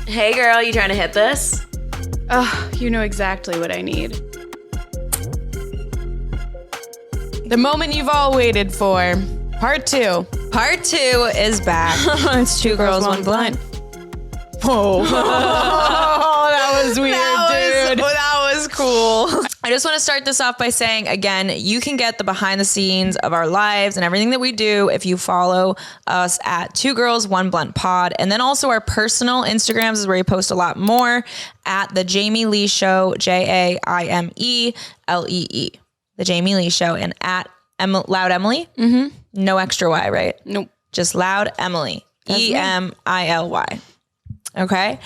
Hey girl, you trying to hit this? Oh, you know exactly what I need. The moment you've all waited for. Part 2. Part 2 is back. It's two girls, one blunt. Whoa. Oh, that was weird, dude. That was cool. I just want to start this off by saying, again, you can get the behind the scenes of our lives and everything that we do if you follow us at 2 Girls, 1 Blunt Pod. And then also our personal Instagrams is where we post a lot more at The Jamie Lee Show, JAIMELEE. The Jamie Lee Show, and at Loud Emily. Mm-hmm. No extra Y, right? Nope. Just Loud Emily. EMILY. Okay.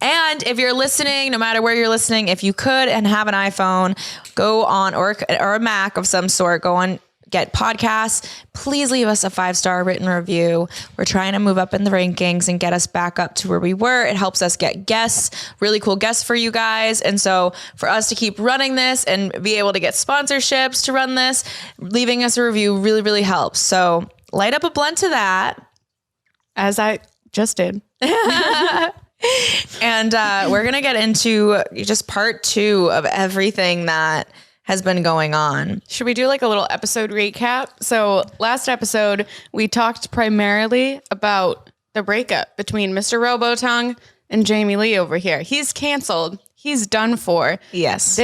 And if you're listening, no matter where you're listening, if you could and have an iPhone, go on or a Mac of some sort, go on, get podcasts. Please leave us a 5-star written review. We're trying to move up in the rankings and get us back up to where we were. It helps us get guests, really cool guests for you guys. And so for us to keep running this and be able to get sponsorships to run this, leaving us a review really, really helps. So light up a blunt to that. As I just did. And we're going to get into just part 2 of everything that has been going on. Should we do like a little episode recap? So last episode, we talked primarily about the breakup between Mr. Robotongue and Jamie Lee over here. He's canceled. He's done for. Yes.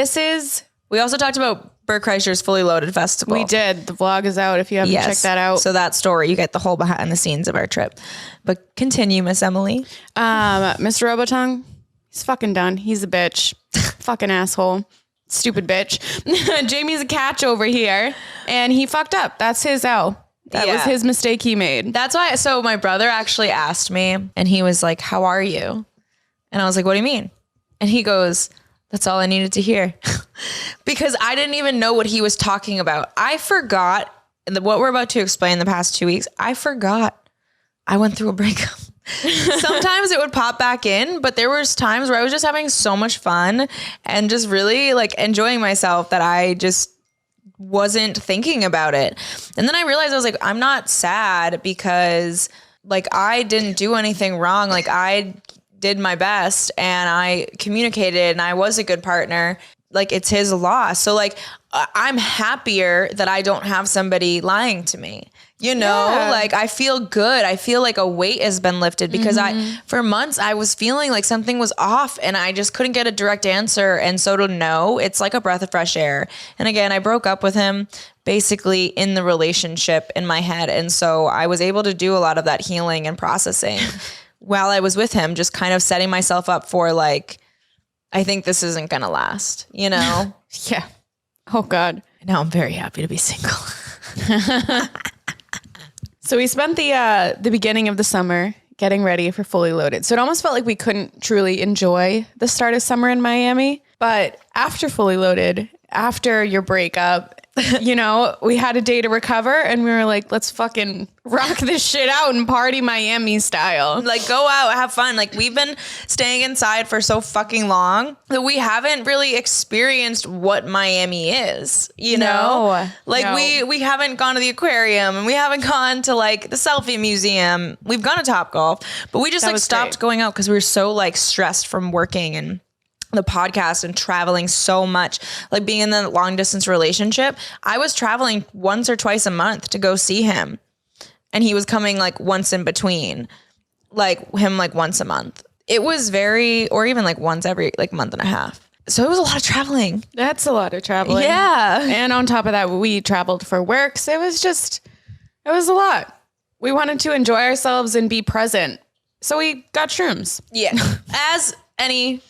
We also talked about Bert Kreischer's Fully Loaded Festival. We did. The vlog is out if you haven't checked that out. So that story, you get the whole behind the scenes of our trip. But continue, Miss Emily. Mr. Robotongue, he's fucking done. He's a bitch. Fucking asshole. Stupid bitch. Jamie's a catch over here, and he fucked up. That's his L. That was his mistake he made. That's why. So my brother actually asked me, and he was like, "How are you?" And I was like, "What do you mean?" And he goes, "That's all I needed to hear," because I didn't even know what he was talking about. I forgot what we're about to explain the past 2 weeks. I forgot I went through a breakup. Sometimes it would pop back in, but there was times where I was just having so much fun and just really like enjoying myself that I just wasn't thinking about it. And then I realized I was like, I'm not sad because like I didn't do anything wrong. Like I did my best and I communicated and I was a good partner. Like it's his loss. So like I'm happier that I don't have somebody lying to me. You know, like I feel good. I feel like a weight has been lifted because for months I was feeling like something was off and I just couldn't get a direct answer. And so to know, it's like a breath of fresh air. And again, I broke up with him basically in the relationship in my head. And so I was able to do a lot of that healing and processing while I was with him, just kind of setting myself up for like, I think this isn't going to last, you know? Yeah. Oh God. Now I'm very happy to be single. So we spent the beginning of the summer getting ready for Fully Loaded. So it almost felt like we couldn't truly enjoy the start of summer in Miami. But after Fully Loaded, after your breakup, you know, we had a day to recover and we were like, let's fucking rock this shit out and party Miami style. Like go out, have fun. Like we've been staying inside for so fucking long that we haven't really experienced what Miami is, you know? Like we haven't gone to the aquarium and we haven't gone to like the selfie museum. We've gone to Topgolf, but we just like stopped going out because we were so like stressed from working and the podcast and traveling so much, like being in the long distance relationship. I was traveling once or twice a month to go see him. And he was coming like once in between, like him like once a month. It was or even like once every like month and a half. So it was a lot of traveling. That's a lot of traveling. Yeah. And on top of that, we traveled for work. So it was a lot. We wanted to enjoy ourselves and be present. So we got shrooms. Yeah. As any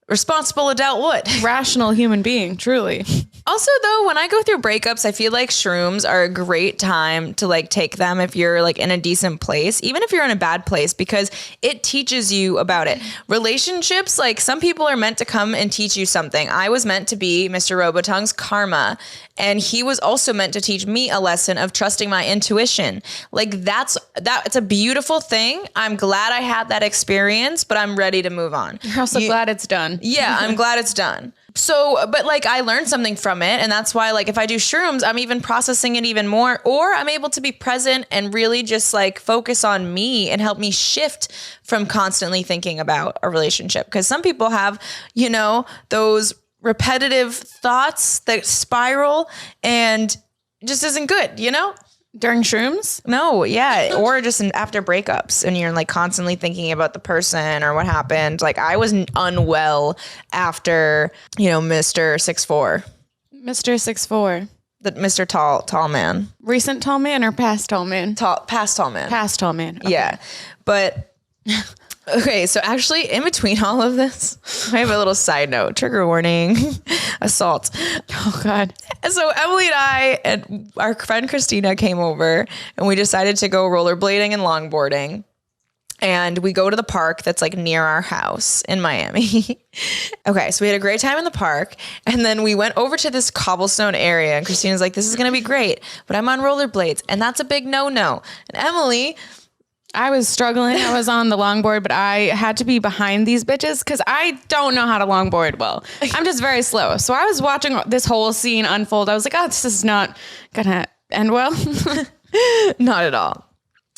responsible adult would. Rational human being, truly. Also, though, when I go through breakups, I feel like shrooms are a great time to like take them if you're like in a decent place, even if you're in a bad place, because it teaches you about it. Relationships, like some people are meant to come and teach you something. I was meant to be Mr. Robotongue's karma. And he was also meant to teach me a lesson of trusting my intuition. Like it's a beautiful thing. I'm glad I had that experience, but I'm ready to move on. You're also glad it's done. Yeah, I'm glad it's done. So, but like I learned something from it. And that's why like if I do shrooms, I'm even processing it even more, or I'm able to be present and really just like focus on me and help me shift from constantly thinking about a relationship. Because some people have, you know, those repetitive thoughts that spiral and just isn't good, you know? During shrooms? No, yeah. Or just after breakups and you're like constantly thinking about the person or what happened. Like I was unwell after, you know, Mr. 6'4". Mr. 6'4". The Mr. Tall man. Recent tall man or past tall man? Past tall man. Past tall man. Okay. Yeah. But okay, so actually in between all of this, I have a little side note, trigger warning, assault. Oh God. So Emily and I and our friend Christina came over and we decided to go rollerblading and longboarding. And we go to the park that's like near our house in Miami. Okay, so we had a great time in the park. And then we went over to this cobblestone area. And Christina's like, this is going to be great. But I'm on rollerblades. And that's a big no-no. And Emily... I was struggling. I was on the longboard, but I had to be behind these bitches because I don't know how to longboard well. I'm just very slow. So I was watching this whole scene unfold. I was like, oh, this is not going to end well. Not at all.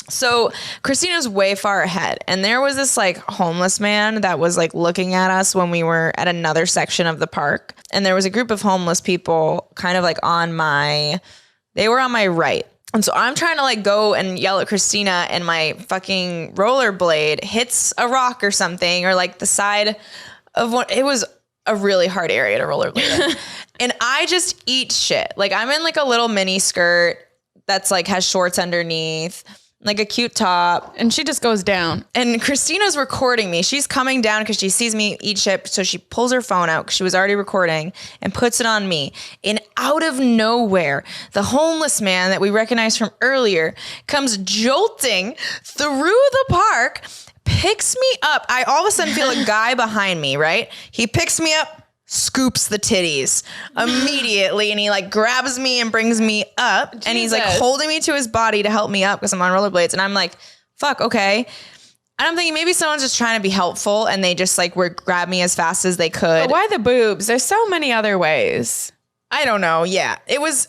So Christina's way far ahead. And there was this like homeless man that was like looking at us when we were at another section of the park. And there was a group of homeless people kind of like they were on my right. And so I'm trying to like go and yell at Christina and my fucking rollerblade hits a rock or something or like the side of one. It was a really hard area to rollerblade. And I just eat shit. Like I'm in like a little mini skirt that's like has shorts underneath, like a cute top. And she just goes down. And Christina's recording me. She's coming down because she sees me eat shit. So she pulls her phone out because she was already recording and puts it on me. And out of nowhere, the homeless man that we recognized from earlier comes jolting through the park, picks me up. I all of a sudden feel a guy behind me, right? He picks me up, scoops the titties immediately, and he like grabs me and brings me up. Jesus. And he's like holding me to his body to help me up because I'm on rollerblades. And I'm like, fuck, okay. And I'm thinking maybe someone's just trying to be helpful and they just like grab me as fast as they could. But why the boobs? There's so many other ways. I don't know. Yeah, it was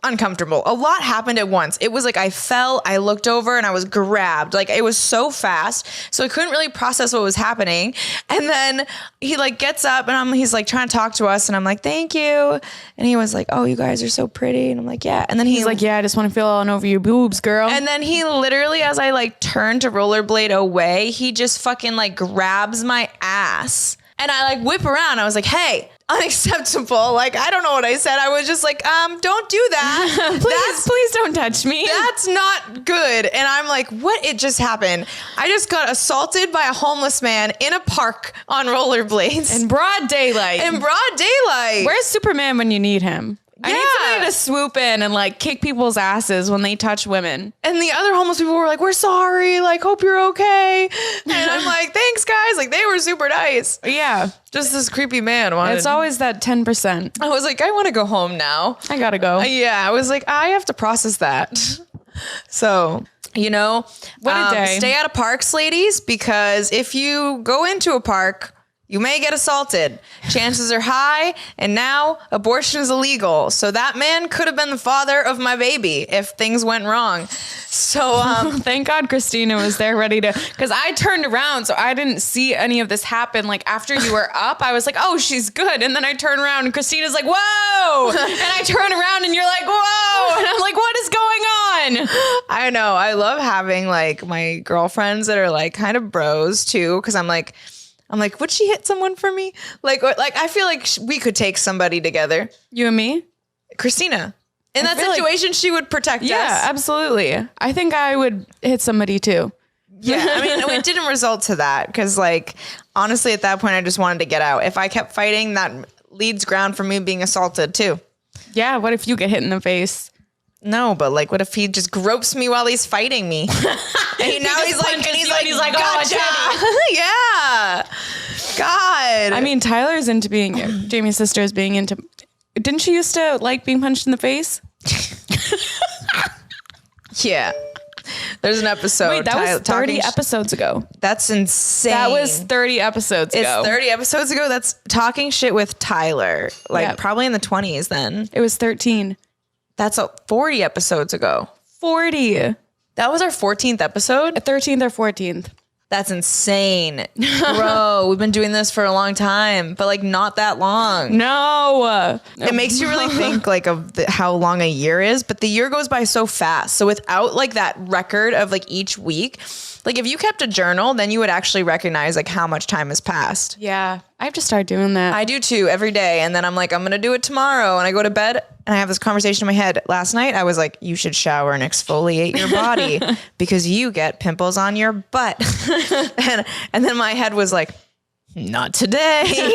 uncomfortable. A lot happened at once. It was like I fell, I looked over and I was grabbed. Like it was so fast. So I couldn't really process what was happening. And then he like gets up and he's like trying to talk to us and I'm like, thank you. And he was like, oh, you guys are so pretty. And I'm like, yeah. And then he's like, yeah, I just want to feel all over your boobs, girl. And then he literally, as I like turned to rollerblade away, he just fucking like grabs my ass. And I like whip around. I was like, hey, unacceptable. Like, I don't know what I said. I was just like, don't do that. Please don't touch me. That's not good. And I'm like, what? It just happened. I just got assaulted by a homeless man in a park on rollerblades. In broad daylight. Where's Superman when you need him? I need somebody to swoop in and like kick people's asses when they touch women. And the other homeless people were like, we're sorry. Like, hope you're okay. And I'm like, thanks, guys. Like, they were super nice. Yeah. Just this creepy man It's always that 10%. I was like, I want to go home now. I gotta go. Yeah. I was like, I have to process that. So, you know, what a day. Stay out of parks, ladies, because if you go into a park, you may get assaulted. Chances are high. And now abortion is illegal. So that man could have been the father of my baby if things went wrong. So thank God Christina was there ready to, because I turned around. So I didn't see any of this happen. Like after you were up, I was like, oh, she's good. And then I turn around and Christina's like, whoa. And I turn around and you're like, whoa. And I'm like, what is going on? I know. I love having like my girlfriends that are like kind of bros too. Cause I'm like, would she hit someone for me? Like I feel like we could take somebody together. You and me? Christina. In that situation, she would protect us. Yeah, absolutely. I think I would hit somebody too. Yeah, I mean, it didn't result to that because like, honestly, at that point, I just wanted to get out. If I kept fighting, that leads ground for me being assaulted too. Yeah, what if you get hit in the face? No, but like, what if he just gropes me while he's fighting me? And now he's like, gotcha. Yeah. God. I mean, Tyler's into Jamie's sister is being into Didn't she used to like being punched in the face? Yeah. There's an episode. Wait, that was 30 episodes ago. That's insane. That was 30 episodes ago. It's 30 episodes ago. That's talking shit with Tyler. Like Yep. probably in the 20s then. It was 13. That's 40 episodes ago. 40. That was our 14th episode. 13th or 14th. That's insane. Bro, we've been doing this for a long time, but like not that long. No. It makes you really think like of how long a year is, but the year goes by so fast. So without like that record of like each week, like if you kept a journal, then you would actually recognize like how much time has passed. Yeah. I have to start doing that. I do too every day. And then I'm like, I'm going to do it tomorrow. And I go to bed and I have this conversation in my head. Last night, I was like, you should shower and exfoliate your body because you get pimples on your butt. and then my head was like, not today.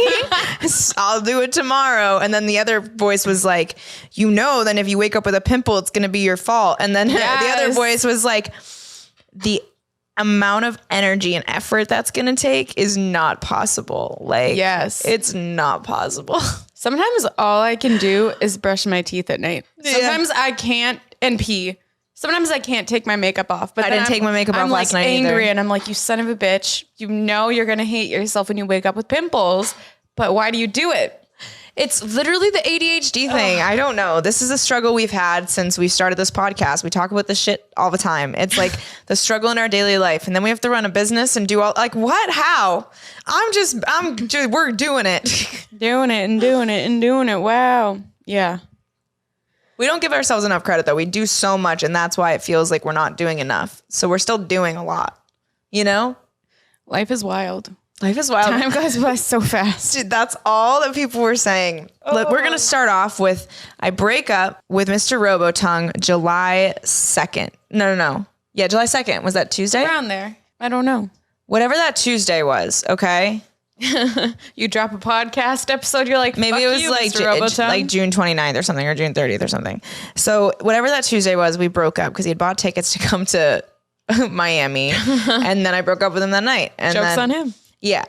I'll do it tomorrow. And then the other voice was like, then if you wake up with a pimple, it's going to be your fault. And then the other voice was like, the amount of energy and effort that's going to take is not possible. Like, yes, it's not possible. Sometimes all I can do is brush my teeth at night. Sometimes I can't and pee. Sometimes I can't take my makeup off. But I didn't take my makeup off last night either. I'm angry and I'm like, you son of a bitch. You know you're going to hate yourself when you wake up with pimples. But why do you do it? It's literally the ADHD thing. I don't know. This is a struggle we've had since we started this podcast. We talk about this shit all the time. It's like the struggle in our daily life. And then we have to run a business and do all like, what? How? We're doing it. Doing it. Wow. Yeah. We don't give ourselves enough credit though. We do so much and that's why it feels like we're not doing enough. So we're still doing a lot, you know? Life is wild. Life is wild. Time goes by so fast. Dude, that's all that people were saying. Look, we're going to start off with, I break up with Mr. Robotongue July 2nd. No. Yeah, July 2nd. Was that Tuesday? Around there. I don't know. Whatever that Tuesday was, okay? You drop a podcast episode, you're like, maybe it was like June 29th or something, or June 30th or something. So whatever that Tuesday was, we broke up because he had bought tickets to come to Miami. And then I broke up with him that night. And Joke's on him. Yeah.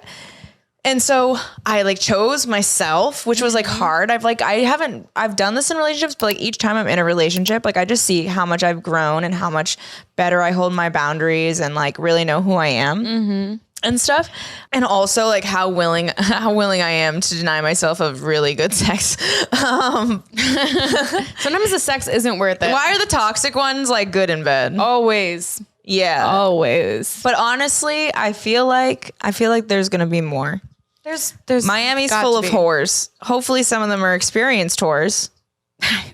And so I like chose myself, which was like hard. I've done this in relationships, but like each time I'm in a relationship, like I just see how much I've grown and how much better I hold my boundaries and like really know who I am and stuff. And also like how willing I am to deny myself of really good sex. Sometimes the sex isn't worth it. Why are the toxic ones like good in bed? Always. Yeah. Always. But honestly, I feel like there's going to be more. There's Miami's full of whores. Hopefully some of them are experienced whores.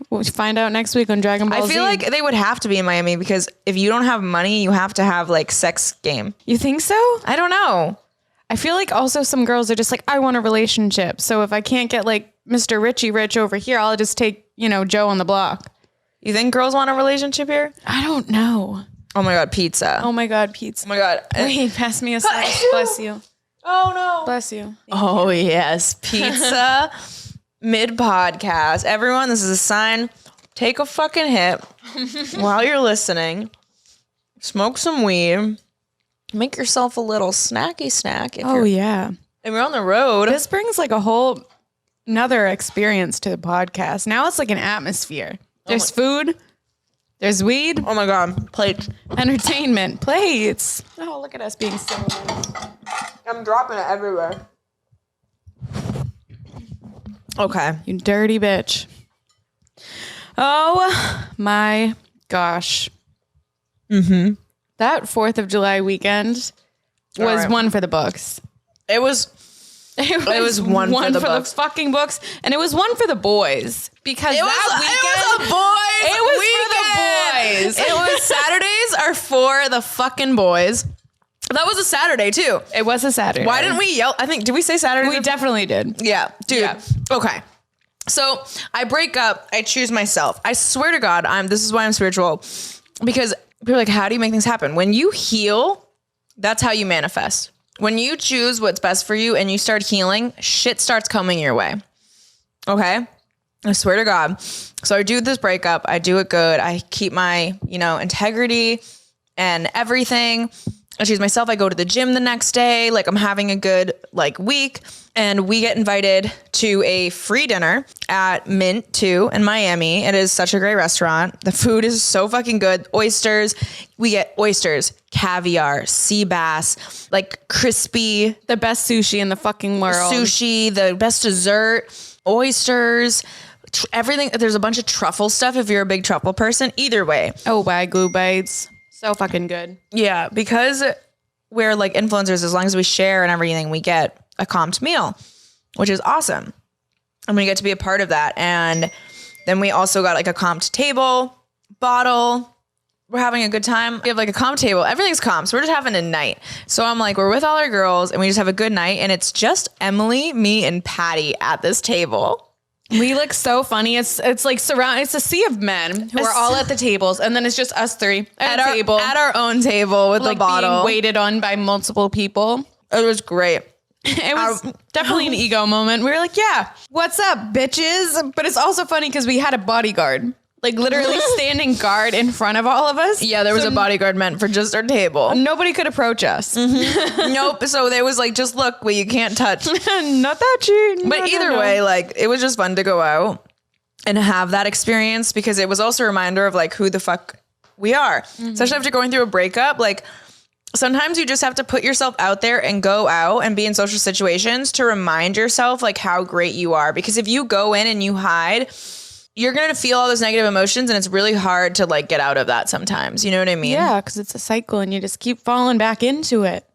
We'll find out next week on Dragon Ball Z. I feel like they would have to be in Miami because if you don't have money, you have to have like sex game. You think so? I don't know. I feel like also some girls are just like, I want a relationship. So if I can't get like Mr. Richie Rich over here, I'll just take, Joe on the block. You think girls want a relationship here? I don't know. Oh my God, pizza. Oh my God, pizza. Oh my God. Wait, pass me a slice. Bless you. Oh no. Bless you. Oh yes, pizza mid-podcast. Everyone, this is a sign. Take a fucking hit while you're listening. Smoke some weed. Make yourself a little snacky snack. Yeah. If you're on the road. This brings like a whole another experience to the podcast. Now it's like an atmosphere. There's food. There's weed. Oh my God. Plates. Entertainment. Plates. Oh, look at us being so nice. I'm dropping it everywhere. Okay. You dirty bitch. Oh my gosh. Mm-hmm. That 4th of July weekend was one for the books. It was one for the books. The fucking books. And it was one for the boys. Because it was a boys. It was Saturdays are for the fucking boys. That was a Saturday too. It was a Saturday. Why didn't we yell? Did we say Saturday? We definitely did. Yeah, dude. Yeah. Okay. So I break up. I choose myself. I swear to God, this is why I'm spiritual. Because people are like, how do you make things happen? When you heal, that's how you manifest. When you choose what's best for you and you start healing, shit starts coming your way. Okay? I swear to God. So I do this breakup. I do it good. I keep my, integrity and everything. I choose myself. I go to the gym the next day. Like I'm having a good like week. And we get invited to a free dinner at Mint 2 in Miami. It is such a great restaurant. The food is so fucking good. Oysters. We get oysters, caviar, sea bass, like crispy. The best sushi in the fucking world. Sushi, the best dessert, oysters, everything. There's a bunch of truffle stuff if you're a big truffle person. Either way. Oh, Wagyu bites. So fucking good. Yeah, because we're like influencers, as long as we share and everything, we get a comped meal, which is awesome. And we get to be a part of that. And then we also got like a comped table, bottle. We're having a good time. We have like a comp table. Everything's comp. So we're just having a night. So I'm like, we're with all our girls and we just have a good night. And it's just Emily, me, and Patty at this table. We look so funny. It's like it's a sea of men who are all at the tables, and then it's just us three at our table, at our own table with like the bottle, being waited on by multiple people. It was great. It was definitely an ego moment. We were like, yeah, what's up, bitches? But it's also funny because we had a bodyguard, like literally standing guard in front of all of us. Yeah, there was a bodyguard meant for just our table. Nobody could approach us. Nope. So there was like, just look what you can't touch. Not that you. But either way, like it was just fun to go out and have that experience because it was also a reminder of like who the fuck we are. Especially after going through a breakup. Like sometimes you just have to put yourself out there and go out and be in social situations to remind yourself like how great you are. Because if you go in and you hide, you're going to feel all those negative emotions and it's really hard to like get out of that sometimes. You know what I mean? Yeah, because it's a cycle and you just keep falling back into it.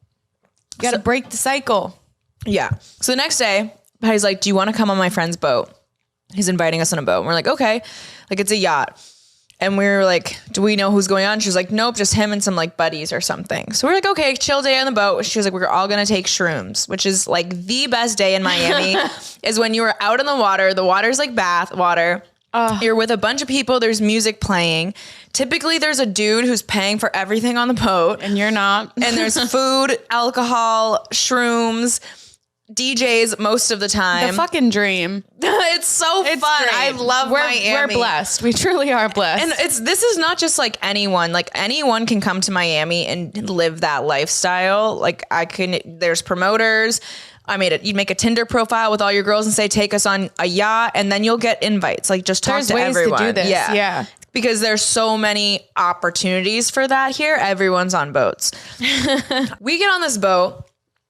You got to break the cycle. Yeah. So the next day, Patty's like, do you want to come on my friend's boat? He's inviting us on a boat. And we're like, okay. Like it's a yacht. And we were like, do we know who's going on? She was like, nope, just him and some like buddies or something. So we're like, okay, chill day on the boat. She was like, we're all going to take shrooms, which is like the best day in Miami is when you are out in the water. The water's like bath water. You're with a bunch of people. There's music playing. Typically, there's a dude who's paying for everything on the boat. And you're not. And there's food, alcohol, shrooms, DJs most of the time. The fucking dream. It's so fun. Great. I love Miami. We're blessed. We truly are blessed. And this is not just like anyone. Like anyone can come to Miami and live that lifestyle. Like there's promoters. You'd make a Tinder profile with all your girls and say, take us on a yacht, and then you'll get invites. Like just talk to everyone. There's ways to do this. Yeah. Because there's so many opportunities for that here. Everyone's on boats. We get on this boat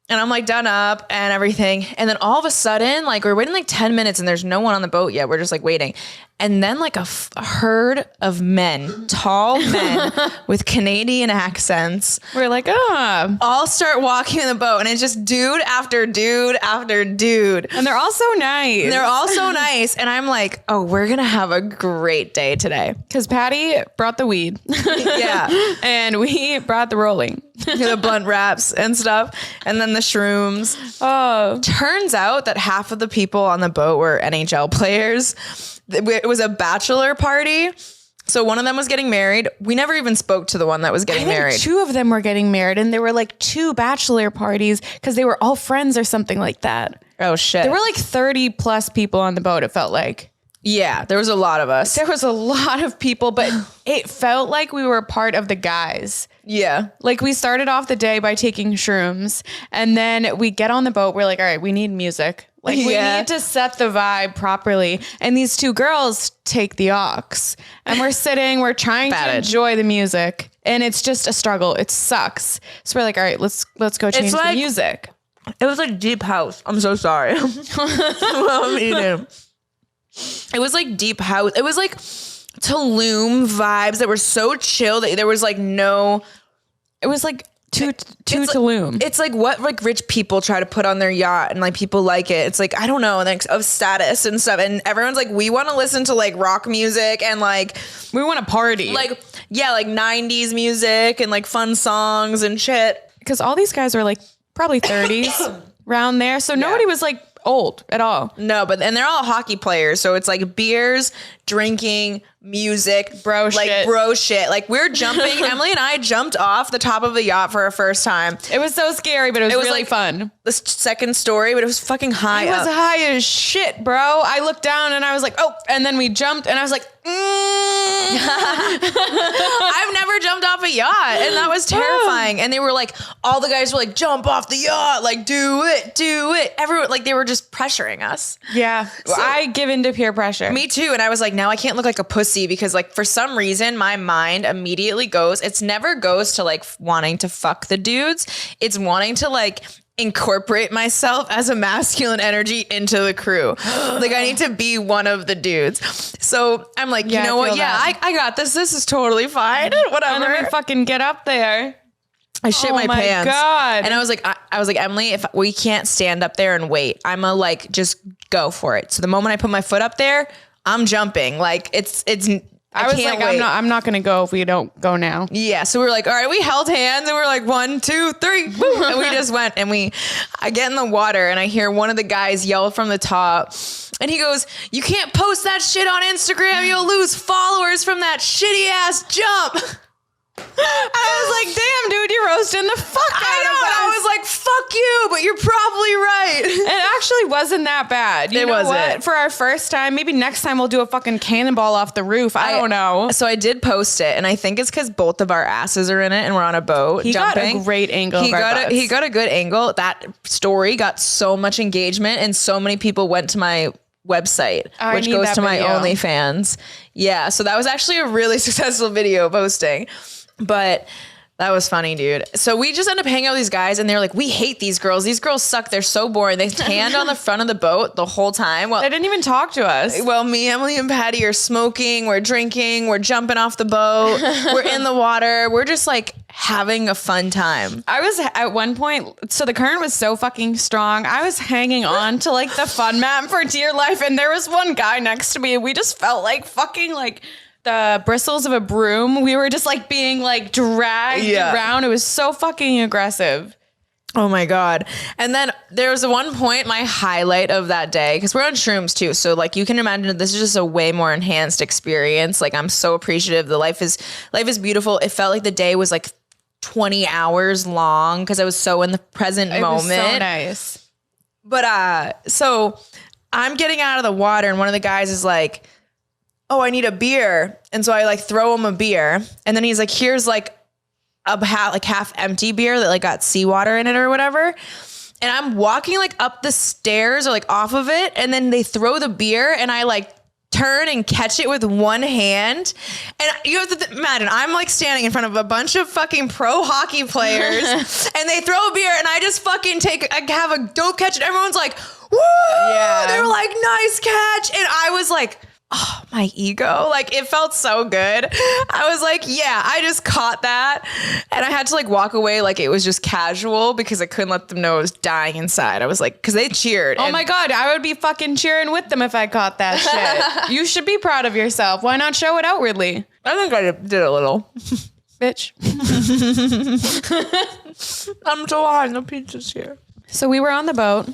and I'm like done up and everything. And then all of a sudden, like we're waiting like 10 minutes and there's no one on the boat yet. We're just like waiting. And then like a herd of men, tall men with Canadian accents. We're like, all start walking in the boat. And it's just dude after dude after dude. And they're all so nice. And I'm like, oh, we're going to have a great day today. Because Patty brought the weed. Yeah. And we brought the rolling. The blunt wraps and stuff. And then the shrooms. Oh. Turns out that half of the people on the boat were NHL players. It was a bachelor party. So one of them was getting married. We never even spoke to the one that was getting married. Two of them were getting married and there were like 2 bachelor parties because they were all friends or something like that. Oh, shit. There were like 30 plus people on the boat, it felt like. Yeah, there was a lot of us. There was a lot of people, but it felt like we were part of the guys. Yeah. Like we started off the day by taking shrooms and then we get on the boat. We're like, all right, we need music. Like we need to set the vibe properly. And these 2 girls take the aux and we're trying to enjoy the music and it's just a struggle. It sucks. So we're like, all right, let's go change the music. It was like deep house. I'm so sorry. I'm eating. It was like deep house. It was like Tulum vibes that were so chill that there was like no. It was like Tulum. It's like what like rich people try to put on their yacht and like people like it. It's like, I don't know, like of status and stuff. And everyone's like, we want to listen to like rock music and like we want to party. Like, yeah, like 90s music and like fun songs and shit. Because all these guys were like probably 30s around there. So nobody was like old at all. No, and they're all hockey players. So it's like beers, drinking, music, Bro shit. bro shit. Like we're jumping. Emily and I jumped off the top of the yacht for our first time. It was so scary, but it was really like fun. The second story, but it was fucking high It was up. high as shit, bro. I looked down and I was like, oh, and then we jumped and I was like, I've never jumped off a yacht, and that was terrifying. And they were like, all the guys were like, jump off the yacht, like do it. Everyone, like they were just pressuring us. yeah. I give in to peer pressure. Me too. And I was like, now I can't look like a pussy because like for some reason my mind immediately goes, it's never goes to like wanting to fuck the dudes. It's wanting to like incorporate myself as a masculine energy into the crew. Like I need to be one of the dudes. So I'm like, Yeah, you know I what? feel Yeah, that. I got this. This is totally fine. Whatever. And then we fucking get up there. I shit Oh my my pants. God. And I was like, Emily, if we can't stand up there and wait, I'm a like, just go for it. So the moment I put my foot up there, I'm jumping. Like it's. I was can't like, wait. I'm not gonna go if we don't go now. Yeah, so we were like, all right, we held hands and we were like 1, 2, 3, woo, and we just went and I get in the water and I hear one of the guys yell from the top and he goes, you can't post that shit on Instagram, you'll lose followers from that shitty ass jump. I was like, damn, dude, you're roasting the fuck out I know, of us. and I was like, fuck you, but you're probably right. It actually wasn't that bad. You know wasn't. what? For our first time, maybe next time we'll do a fucking cannonball off the roof. I don't know. So I did post it, and I think it's because both of our asses are in it, and we're on a boat He got jumping. a great angle. He of our got butts. he got a good angle. That story got so much engagement, and so many people went to my website, I which need goes that to my video. OnlyFans. Yeah, so that was actually a really successful video posting, but. That was funny, dude. So we just ended up hanging out with these guys and they're like, we hate these girls. These girls suck. They're so boring. They stand on the front of the boat the whole time. They didn't even talk to us. Well, me, Emily, and Patty are smoking. We're drinking. We're jumping off the boat. We're in the water. We're just like having a fun time. I was at one point, so the current was so fucking strong. I was hanging on to like the fun mat for dear life. And there was one guy next to me and we just felt like fucking like the bristles of a broom. We were just like being like dragged around. It was so fucking aggressive. Oh my God. And then there was one point, my highlight of that day, because we're on shrooms too. So like you can imagine this is just a way more enhanced experience. Like I'm so appreciative. The life is beautiful. It felt like the day was like 20 hours long because I was so in the present moment. Was so nice. But so I'm getting out of the water and one of the guys is like, oh, I need a beer. And so I like throw him a beer. And then he's like, here's like a half empty beer that like got seawater in it or whatever. And I'm walking like up the stairs or like off of it. And then they throw the beer and I like turn and catch it with one hand. And you have to imagine, I'm like standing in front of a bunch of fucking pro hockey players and they throw a beer and I just fucking have a dope catch and everyone's like, woo! Yeah. They were like, nice catch. And I was like, oh, my ego. Like it felt so good. I was like, yeah, I just caught that. And I had to like walk away like it was just casual because I couldn't let them know I was dying inside. I was like, because they cheered. Oh my God, I would be fucking cheering with them if I caught that shit. You should be proud of yourself. Why not show it outwardly? I think I did a little. Bitch. I'm so high. No pizza's here. So we were on the boat.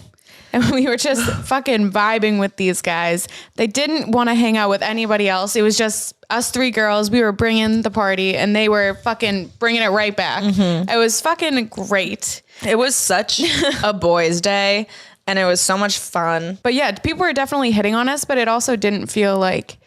And we were just fucking vibing with these guys. They didn't want to hang out with anybody else. It was just us three girls. We were bringing the party and they were fucking bringing it right back. It was fucking great. It was such a boys' day and it was so much fun. But yeah, people were definitely hitting on us, but it also didn't feel like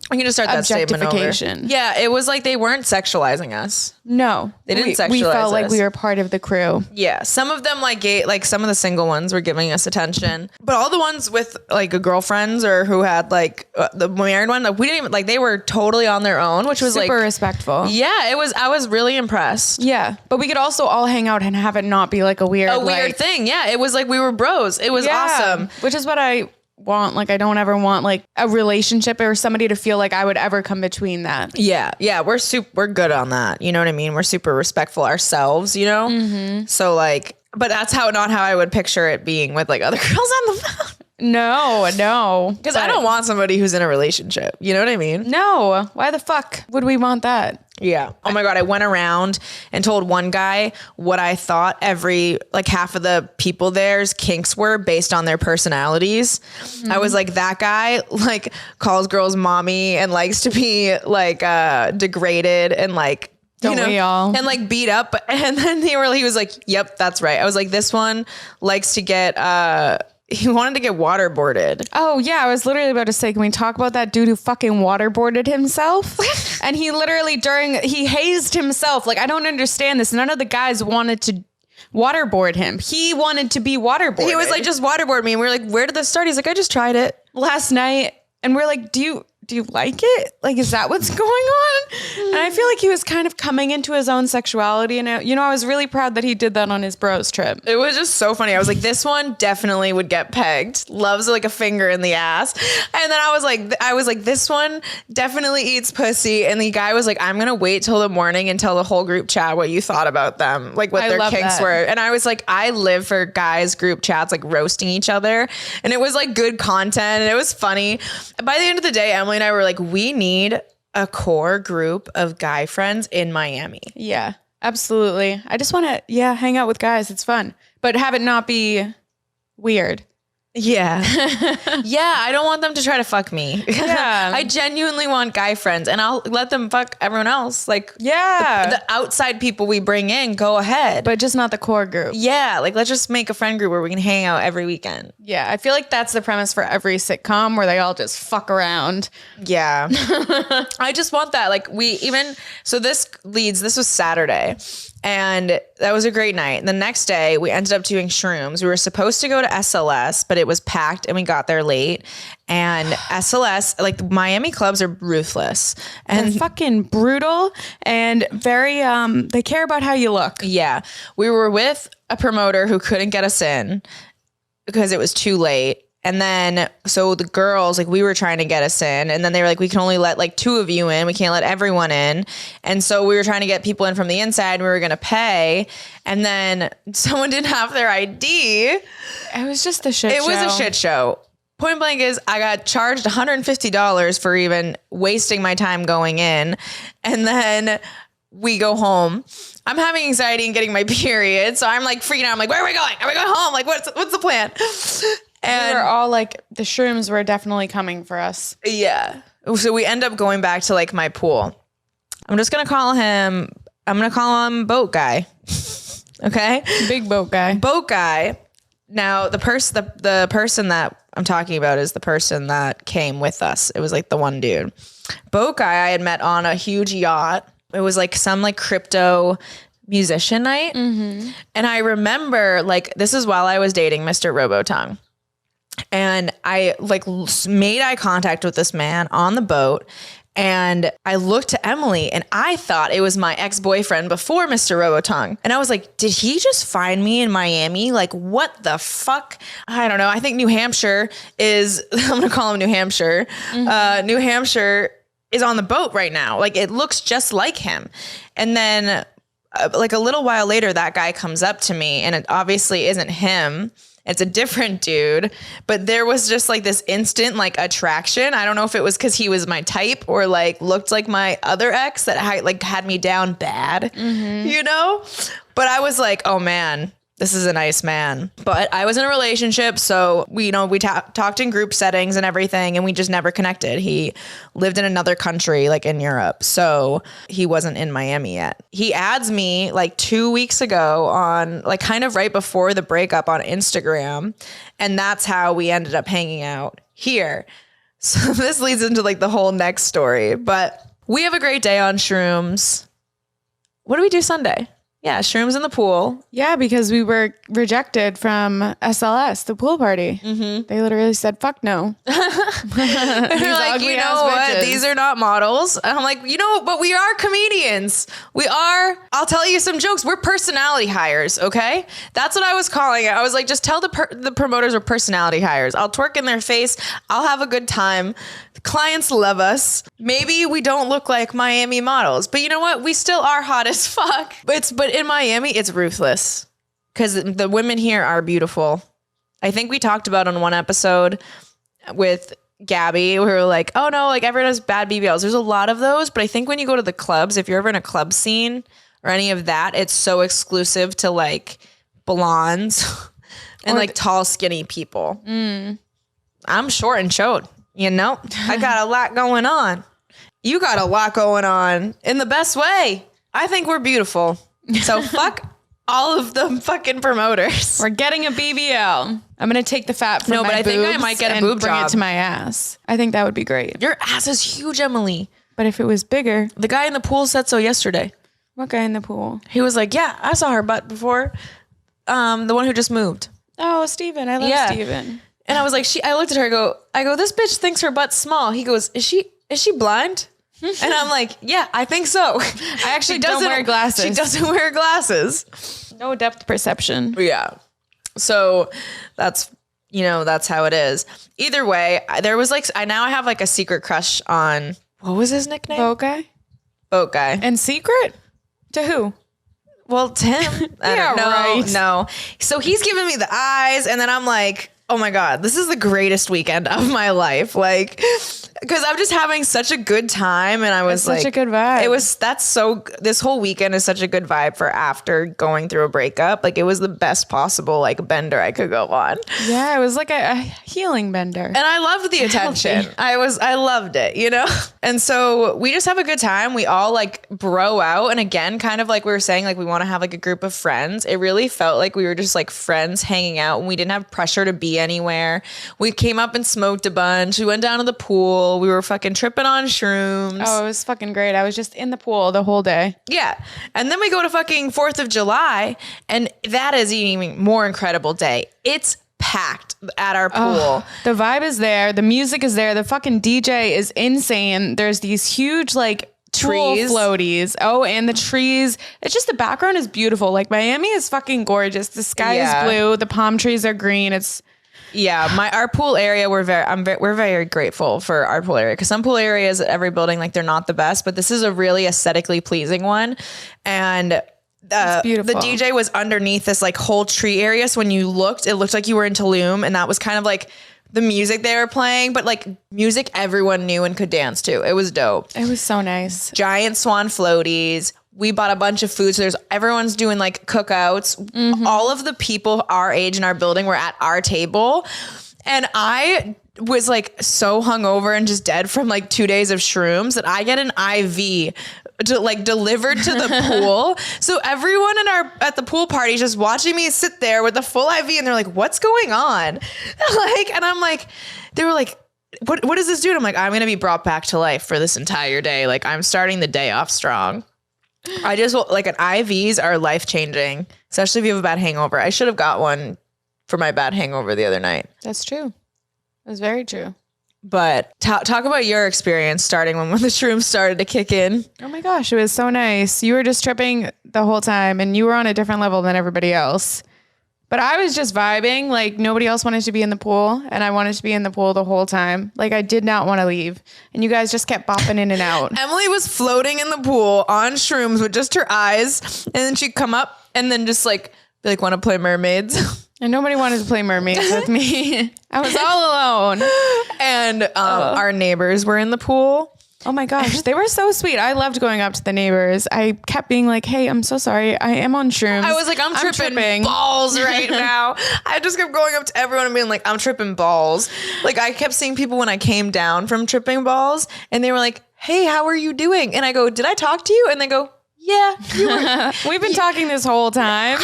We can just start that statement over. objectification. Yeah, it was like they weren't sexualizing us. No. They didn't We sexualize felt like us. we were part of the crew. Yeah, some of them like some of the single ones were giving us attention, but all the ones with like girlfriends or who had like the married one, like we didn't even like they were totally on their own, which was Super like respectful. yeah, it was. I was really impressed. Yeah. But we could also all hang out and have it not be like a weird Thing. Yeah, it was like we were bros. It was awesome. Which is what I want. Like I don't ever want like a relationship or somebody to feel like I would ever come between that. Yeah, we're good on that. You know what I mean? We're super respectful ourselves, you know? So like, but that's not how I would picture it being with like other girls on the phone. No. Because I don't want somebody who's in a relationship. You know what I mean? No. Why the fuck would we want that? Yeah. Oh my God. I went around and told one guy what I thought every, like half of the people there's kinks were based on their personalities. I was like, that guy like calls girls mommy and likes to be like degraded and like, Don't we all? and like beat up. And then he was like, yep, that's right. I was like, this one likes to get, he wanted to get waterboarded. Oh yeah, I was literally about to say, can we talk about that dude who fucking waterboarded himself? And he literally he hazed himself. Like, I don't understand this. None of the guys wanted to waterboard him. He wanted to be waterboarded. He was like, just waterboard me. And we were like, where did this start? He's like, I just tried it last night. And we're like, do you like it? Like, is that what's going on? And I feel like he was kind of coming into his own sexuality. And, I was really proud that he did that on his bros trip. It was just so funny. I was like, this one definitely would get pegged. Loves like a finger in the ass. And then I was like, this one definitely eats pussy. And the guy was like, I'm going to wait till the morning and tell the whole group chat what you thought about them. Like what their kinks were. And I was like, I live for guys group chats, like roasting each other. And it was like good content. And it was funny. By the end of the day, Emily and I were like, we need a core group of guy friends in Miami. Yeah, absolutely. I just want to, hang out with guys. It's fun, but have it not be weird. Yeah. Yeah. I don't want them to try to fuck me. Yeah. I genuinely want guy friends and I'll let them fuck everyone else. Like, yeah, the outside people we bring in, go ahead. but just not the core group. Yeah. Like, let's just make a friend group where we can hang out every weekend. Yeah. I feel like that's the premise for every sitcom where they all just fuck around. Yeah. I just want that. Like this was Saturday. And that was a great night. The next day, we ended up doing shrooms. We were supposed to go to SLS, but it was packed and we got there late. And SLS, like the Miami clubs are ruthless. And They're fucking brutal and very, they care about how you look. yeah, we were with a promoter who couldn't get us in because it was too late. And then, so the girls, like we were trying to get us in and then they were like, we can only let like 2 of you in. We can't let everyone in. And so we were trying to get people in from the inside and we were going to pay. And then someone didn't have their ID. It was just a shit show. It was a shit show. Point blank is I got charged $150 for even wasting my time going in. And then we go home. I'm having anxiety and getting my period. So I'm like freaking out. I'm like, where are we going? Are we going home? Like, what's the plan? And we were all like, the shrooms were definitely coming for us. yeah. So we end up going back to like my pool. I'm going to call him Boat Guy. Okay. Big boat guy. Boat Guy. Now the person that I'm talking about is the person that came with us. It was like the one dude. Boat Guy I had met on a huge yacht. It was like some like crypto musician night. Mm-hmm. And I remember like, this is while I was dating Mr. Robotongue. And I like made eye contact with this man on the boat. And I looked to Emily and I thought it was my ex-boyfriend before Mr. Robotongue. And I was like, did he just find me in Miami? Like, what the fuck? I don't know. I think New Hampshire is, I'm going to call him New Hampshire. Mm-hmm. New Hampshire is on the boat right now. Like, it looks just like him. And then like a little while later, that guy comes up to me and it obviously isn't him. It's a different dude, but there was just like this instant like attraction. I don't know if it was because he was my type or like looked like my other ex that had me down bad, you know? But I was like, oh man, this is a nice man. But I was in a relationship, so we talked in group settings and everything, and we just never connected. He lived in another country, like in Europe, so he wasn't in Miami yet. He adds me like 2 weeks ago on like kind of right before the breakup on Instagram, and that's how we ended up hanging out here. So this leads into like the whole next story, but we have a great day on shrooms. What do we do Sunday? Yeah, shrooms in the pool. Yeah, because we were rejected from SLS, the pool party. Mm-hmm. They literally said, fuck no. They're like, you know what? Bitches. These are not models. And I'm like, you know, but we are comedians. We are. I'll tell you some jokes. We're personality hires, okay? That's what I was calling it. I was like, just tell the promoters we're personality hires. I'll twerk in their face. I'll have a good time. The clients love us. Maybe we don't look like Miami models, but you know what? We still are hot as fuck. But in Miami, it's ruthless because the women here are beautiful. I think we talked about on one episode with Gabby, we were like, oh no, like everyone has bad BBLs. There's a lot of those, but I think when you go to the clubs, if you're ever in a club scene or any of that, it's so exclusive to like blondes and like tall, skinny people. I'm short and chode, you know? I got a lot going on. You got a lot going on in the best way. I think we're beautiful. So fuck all of the fucking promoters. We're getting a BBL. I'm going to take the fat from my but I think I boobs might get a and boob bring job. it to my ass. I think that would be great. Your ass is huge, Emily. But if it was bigger, The guy in the pool said so yesterday. what guy in the pool? He was like, yeah, I saw her butt before. The one who just moved. Oh, Steven. I love Steven. And I was like, I looked at her, I go, this bitch thinks her butt's small. He goes, is she blind? And I'm like, yeah, I think so. I actually don't wear glasses. She doesn't wear glasses. No depth perception. Yeah. So that's how it is. Either way, there was like, I have like a secret crush on, what was his nickname? Boat guy? Boat guy. And secret? To who? Well, Tim. I Yeah, don't know. right. No. So he's giving me the eyes, and then I'm like, oh my God, this is the greatest weekend of my life. Like, because I'm just having such a good time. And I was That's such a good vibe. This whole weekend is such a good vibe for after going through a breakup. Like, it was the best possible, like, bender I could go on. Yeah, it was like a healing bender. And I loved the attention. I loved it, you know? And so we just have a good time. We all like bro out. And again, kind of like we were saying, like we want to have like a group of friends. It really felt like we were just like friends hanging out and we didn't have pressure to be anywhere. We came up and smoked a bunch. We went down to the pool. We were fucking tripping on shrooms. Oh, it was fucking great. I was just in the pool the whole day. Yeah. And then we go to fucking 4th of July and that is an even more incredible day. It's packed at our pool. Oh, the vibe is there. The music is there. The fucking DJ is insane. There's these huge like Trees. pool floaties. Oh, and the trees. It's just the background is beautiful. Like Miami is fucking gorgeous. The sky is blue. The palm trees are green. It's our pool area. We're very grateful for our pool area because some pool areas at every building like they're not the best, but this is a really aesthetically pleasing one. And it's beautiful. The DJ was underneath this like whole tree area. So when you looked, it looked like you were in Tulum, and that was kind of like the music they were playing, but like music everyone knew and could dance to. It was dope. It was so nice. Giant swan floaties. We bought a bunch of food. So everyone's doing like cookouts. Mm-hmm. All of the people our age in our building were at our table. And I was like so hungover and just dead from like 2 days of shrooms that I get an IV delivered to the pool. So everyone at the pool party is just watching me sit there with the full IV and they're like, what's going on? And I'm like, they were like, what does this do? And I'm like, I'm going to be brought back to life for this entire day. Like I'm starting the day off strong. I just like IVs are life changing, especially if you have a bad hangover. I should have got one for my bad hangover the other night. That's true. That's very true. But talk about your experience starting when the shrooms started to kick in. Oh my gosh, it was so nice. You were just tripping the whole time and you were on a different level than everybody else. But I was just vibing. Like nobody else wanted to be in the pool and I wanted to be in the pool the whole time. Like I did not want to leave. And you guys just kept bopping in and out. Emily was floating in the pool on shrooms with just her eyes. And then she'd come up and then just like be like, want to play mermaids? And nobody wanted to play mermaids with me. I was all alone. And our neighbors were in the pool. Oh my gosh, they were so sweet. I loved going up to the neighbors. I kept being like, hey, I'm so sorry. I am on shrooms. I was like, I'm tripping balls right now. I just kept going up to everyone and being like, I'm tripping balls. Like I kept seeing people when I came down from tripping balls and they were like, hey, how are you doing? And I go, did I talk to you? And they go, yeah. We've been talking this whole time.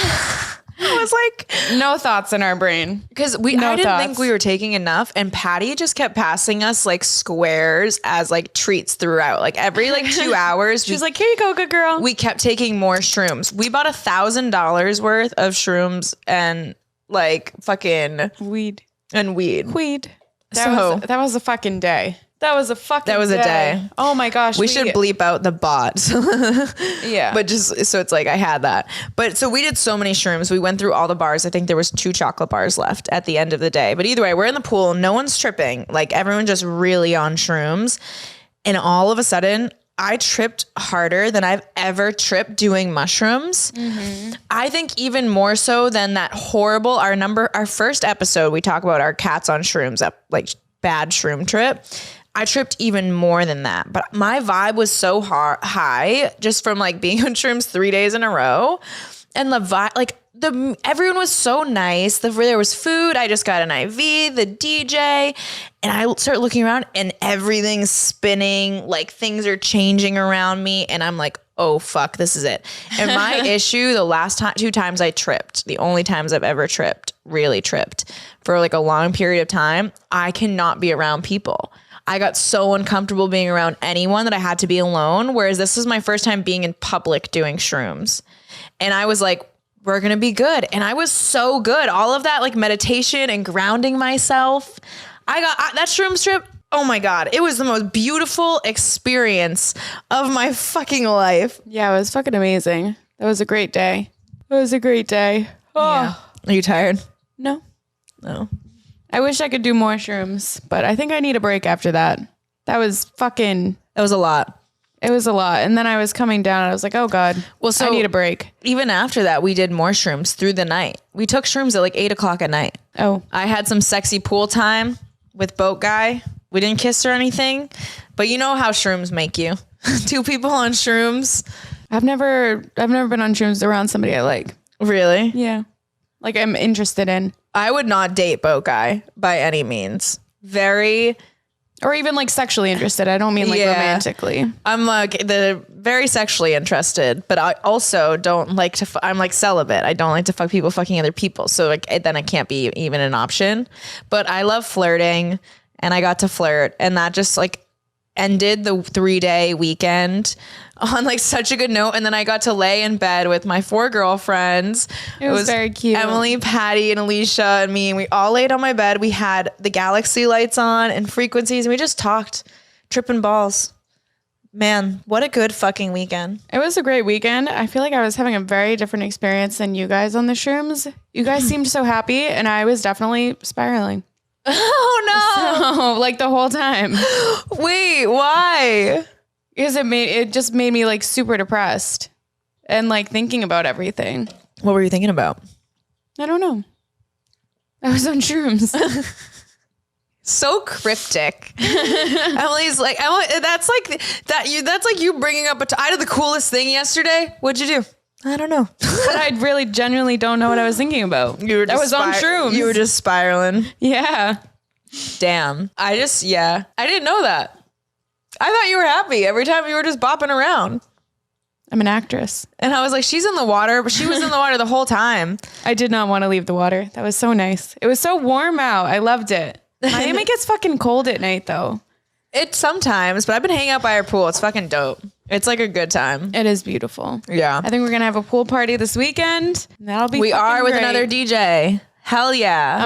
I was like, no thoughts in our brain. Because I didn't think we were taking enough. And Patty just kept passing us like squares as like treats throughout. Like every like 2 hours. She's like, here you go, good girl. We kept taking more shrooms. We bought $1,000 worth of shrooms and like fucking weed. That was a fucking day. That was a day. Oh my gosh. We should bleep out the bots. Yeah. But just so it's like I had that. But so we did so many shrooms. We went through all the bars. I think there was 2 chocolate bars left at the end of the day. But either way, we're in the pool. No one's tripping. Like everyone just really on shrooms. And all of a sudden, I tripped harder than I've ever tripped doing mushrooms. Mm-hmm. I think even more so than that horrible, our first episode, we talk about our cats on shrooms up like bad shroom trip. I tripped even more than that, but my vibe was so high just from like being on shrooms 3 days in a row. And the vibe, like everyone was so nice. There was food. I just got an IV, the DJ, and I start looking around and everything's spinning. Like things are changing around me. And I'm like, oh fuck, this is it. And my issue, the last 2 times I tripped, the only times I've ever really tripped for like a long period of time, I cannot be around people. I got so uncomfortable being around anyone that I had to be alone. Whereas this was my first time being in public doing shrooms. And I was like, we're going to be good. And I was so good. All of that like meditation and grounding myself. That shroom trip. Oh my God. It was the most beautiful experience of my fucking life. Yeah, it was fucking amazing. That was a great day. It was a great day. Oh. Yeah. Are you tired? No. No. I wish I could do more shrooms, but I think I need a break after that. That was a lot. It was a lot. And then I was coming down and I was like, oh God, well, so I need a break. Even after that, we did more shrooms through the night. We took shrooms at like 8:00 at night. Oh. I had some sexy pool time with Boat Guy. We didn't kiss or anything, but you know how shrooms make you. 2 people on shrooms. I've never been on shrooms around somebody I like. Really? Yeah. Like I'm interested in. I would not date Boat Guy by any means. Or even like sexually interested. I don't mean like romantically. I'm like very sexually interested, but I also don't like to, I'm like celibate. I don't like to fuck people fucking other people. So like then it can't be even an option, but I love flirting and I got to flirt and that just like ended the 3-day weekend on like such a good note. And then I got to lay in bed with my 4 girlfriends. It was very cute. Emily, Patty, and Alicia and me. And we all laid on my bed. We had the galaxy lights on and frequencies. And we just talked, tripping balls. Man, what a good fucking weekend. It was a great weekend. I feel like I was having a very different experience than you guys on the shrooms. You guys seemed so happy and I was definitely spiraling. Oh no. So, like the whole time. Wait, why? Because it just made me like super depressed and like thinking about everything. What were you thinking about? I don't know. I was on shrooms. So cryptic. Emily's like, that's like you bringing up I did the coolest thing yesterday. What'd you do? I don't know. But I really genuinely don't know what I was thinking about. I was on shrooms. You were just spiraling. Yeah. Damn. I didn't know that. I thought you were happy every time you were just bopping around. I'm an actress. And I was like, she's in the water, but she was in the water the whole time. I did not want to leave the water. That was so nice. It was so warm out. I loved it. Miami gets fucking cold at night though. It sometimes, but I've been hanging out by our pool. It's fucking dope. It's like a good time. It is beautiful. Yeah. I think we're going to have a pool party this weekend. That'll be We are with great. another DJ. Hell yeah.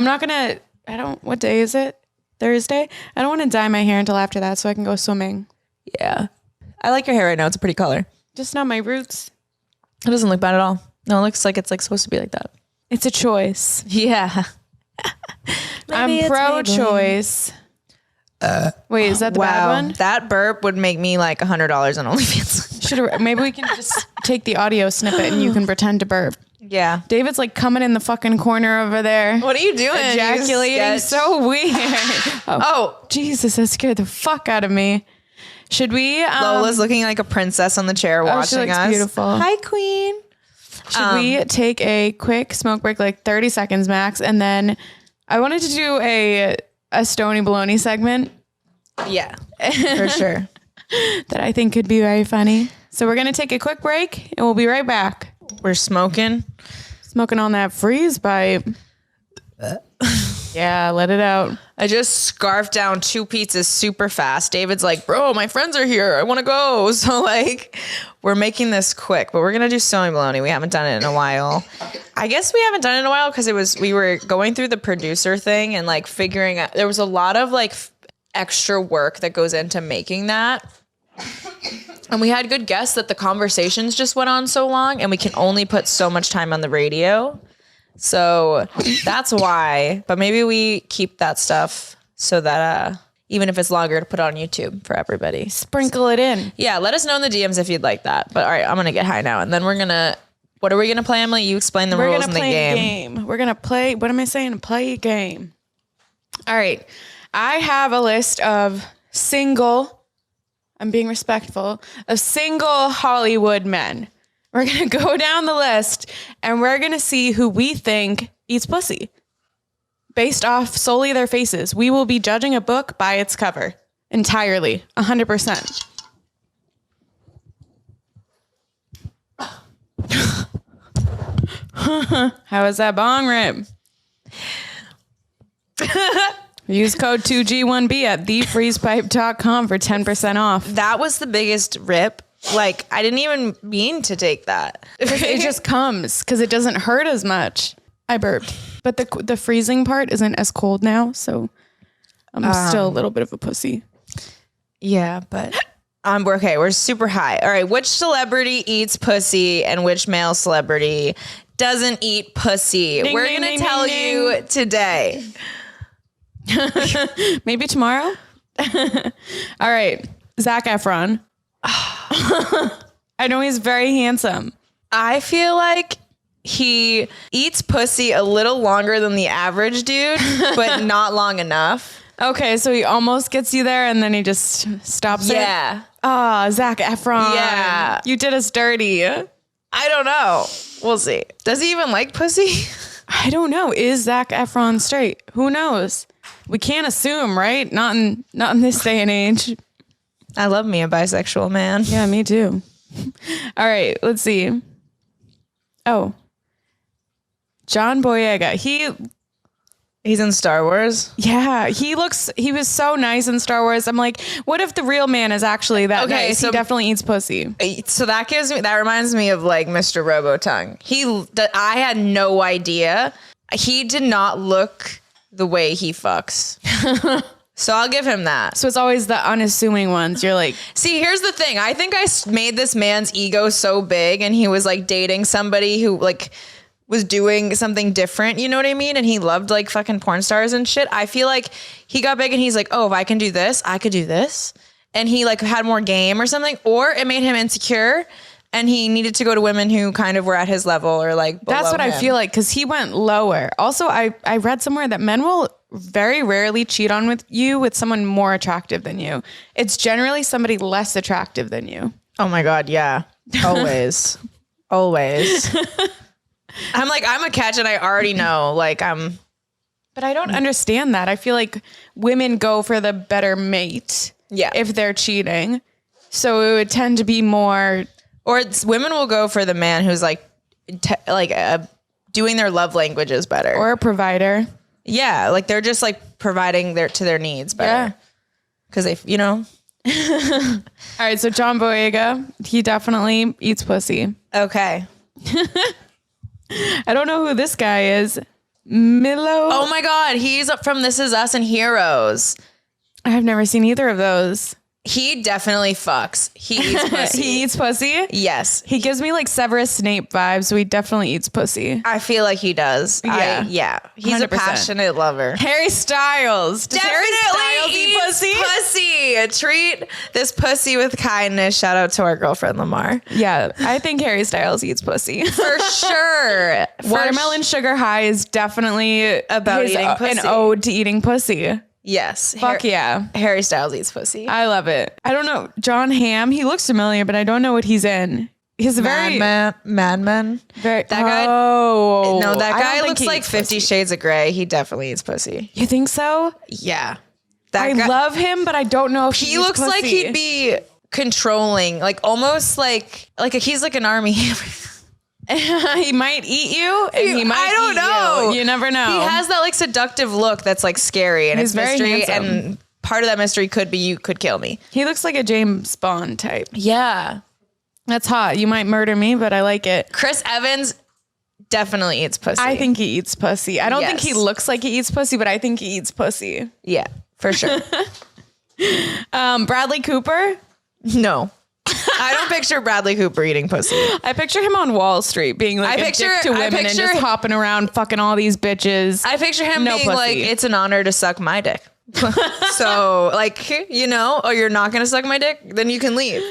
What day is it? Thursday? I don't want to dye my hair until after that so I can go swimming. Yeah. I like your hair right now. It's a pretty color. Just not my roots. It doesn't look bad at all. No, it looks like it's like supposed to be like that. It's a choice. Yeah. I'm pro-choice. Wait, is that the bad one? That burp would make me like $100 on OnlyFans. Maybe we can just take the audio snippet and you can pretend to burp. Yeah. David's like coming in the fucking corner over there. What are you doing? Ejaculating so weird. Oh, Jesus, that scared the fuck out of me. Should we? Lola's looking like a princess on the chair watching she looks us. Beautiful. Hi, queen. Should we take a quick smoke break, like 30 seconds max, and then I wanted to do a Stony Baloney segment. Yeah, for sure. That I think could be very funny. So we're gonna take a quick break, and we'll be right back. We're smoking on that freeze pipe. Yeah, let it out. I just scarfed down 2 pizzas super fast. David's like, bro, my friends are here. I want to go. So like, we're making this quick, but we're going to do Stony Baloney. We haven't done it in a while. I guess we haven't done it in a while because we were going through the producer thing and like figuring out, there was a lot of like extra work that goes into making that. And we had good guests that the conversations just went on so long and we can only put so much time on the radio. So that's why, but maybe we keep that stuff so that even if it's longer to put on YouTube for everybody. Sprinkle it in. Yeah, let us know in the DMs if you'd like that. But all right, I'm going to get high now. And then what are we going to play, Emily? You explain the rules in the game. We're going to play, what am I saying? Play a game. All right. I have a list of single, I'm being respectful, of single Hollywood men. We're going to go down the list and we're going to see who we think eats pussy based off solely their faces. We will be judging a book by its cover entirely, 100%. How is that bong rip? Use code 2G1B at thefreezepipe.com for 10% off. That was the biggest rip. Like, I didn't even mean to take that. It just comes because it doesn't hurt as much. I burped. But the freezing part isn't as cold now, so I'm still a little bit of a pussy. Yeah, but okay, we're super high. All right, which celebrity eats pussy and which male celebrity doesn't eat pussy? Ding, we're ding, going to ding, tell ding, you today. Maybe tomorrow? All right, Zac Efron. I know he's very handsome. I feel like he eats pussy a little longer than the average dude, but not long enough. Okay, so he almost gets you there and then he just stops it? Yeah. Oh, Zac Efron. Yeah. You did us dirty. I don't know. We'll see. Does he even like pussy? I don't know. Is Zac Efron straight? Who knows? We can't assume, right? Not in this day and age. I love me a bisexual man. Yeah, me too. All right, let's see. Oh. John Boyega. He's in Star Wars. Yeah, he was so nice in Star Wars. I'm like, what if the real man is actually that nice? So he definitely eats pussy. So that reminds me of like Mr. Robotongue. I had no idea. He did not look the way he fucks. So I'll give him that. So it's always the unassuming ones. You're like, see, here's the thing. I think I made this man's ego so big and he was like dating somebody who like was doing something different. You know what I mean? And he loved like fucking porn stars and shit. I feel like he got big and he's like, oh, if I can do this, I could do this. And he like had more game or something, or it made him insecure and he needed to go to women who kind of were at his level or like below that's what him. I feel like, because he went lower. Also, I read somewhere that men will very rarely cheat on with someone more attractive than you. It's generally somebody less attractive than you. Oh my God. Yeah. Always. Always. I'm like, I'm a catch and I already know like But I don't understand that. I feel like women go for the better mate. Yeah. If they're cheating. So it would tend to be more, or women will go for the man who's like, doing their love languages better. or a provider. Yeah. Like they're just like providing their needs better. Yeah. Cause they, you know. All right. So John Boyega, he definitely eats pussy. Okay. I don't know who this guy is. Milo. Oh my God. He's from This Is Us and Heroes. I've never seen either of those. He definitely fucks. He eats pussy. He eats pussy? Yes. He gives me like Severus Snape vibes, so he definitely eats pussy. I feel like he does. Yeah. He's 100%. a passionate lover. Harry Styles. Does Harry Styles eat pussy? Pussy. Treat this pussy with kindness. Shout out to our girlfriend Lamar. Yeah, I think Harry Styles eats pussy. For sure. Watermelon Sugar High is definitely About eating pussy. an ode to eating pussy. Yes. Fuck yeah. Harry Styles eats pussy. I love it. I don't know. John Hamm, he looks familiar, but I don't know what he's in. He's a very... Mad Men. Very, That guy... Oh. No, that I don't guy think looks he like eats 50 pussy. Shades of Grey. He definitely eats pussy. You think so? Yeah. I love him, but I don't know if He eats looks pussy. like he'd be controlling, like almost like he's like an army. He might eat you, and he might I don't eat know. You never know. He has that like seductive look that's like scary and He's it's very mystery. handsome. And part of that mystery could be you could kill me. He looks like a James Bond type. Yeah. That's hot. You might murder me, but I like it. Chris Evans definitely eats pussy. I think he eats pussy. I don't think he Yes. looks like he eats pussy, but I think he eats pussy. Yeah, for sure. Bradley Cooper. No. I don't picture Bradley Cooper eating pussy. I picture him on Wall Street being like a dick to women and just hopping around fucking all these bitches. I picture him being pussy. like, it's an honor to suck my dick. So like, you know, oh, you're not going to suck my dick? Then you can leave.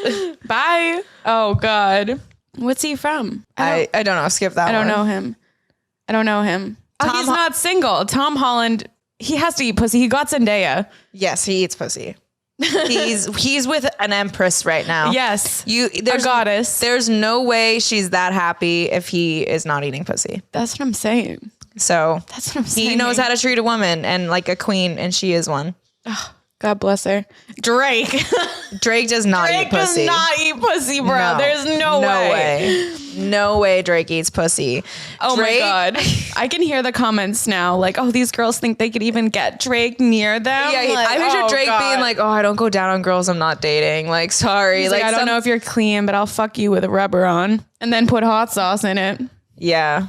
Bye. Oh God. What's he from? I don't know. Skip that one. I don't know him. Oh, he's not single. Tom Holland He has to eat pussy. He got Zendaya. Yes, he eats pussy. He's with an empress right now. Yes. There's a goddess. There's no way she's that happy if he is not eating pussy. That's what I'm saying. So That's what I'm saying. he knows how to treat a woman and like a queen, and she is one. God bless her. Drake. Drake does not eat pussy. Does not eat pussy, bro. No. There's no way. No way Drake eats pussy. Oh Drake, my God. I can hear the comments now. Like, oh, these girls think they could even get Drake near them. Yeah, like, I picture Drake God. being like, oh, I don't go down on girls I'm not dating. Like, sorry. He's like, I don't know if you're clean, but I'll fuck you with a rubber on and then put hot sauce in it. Yeah.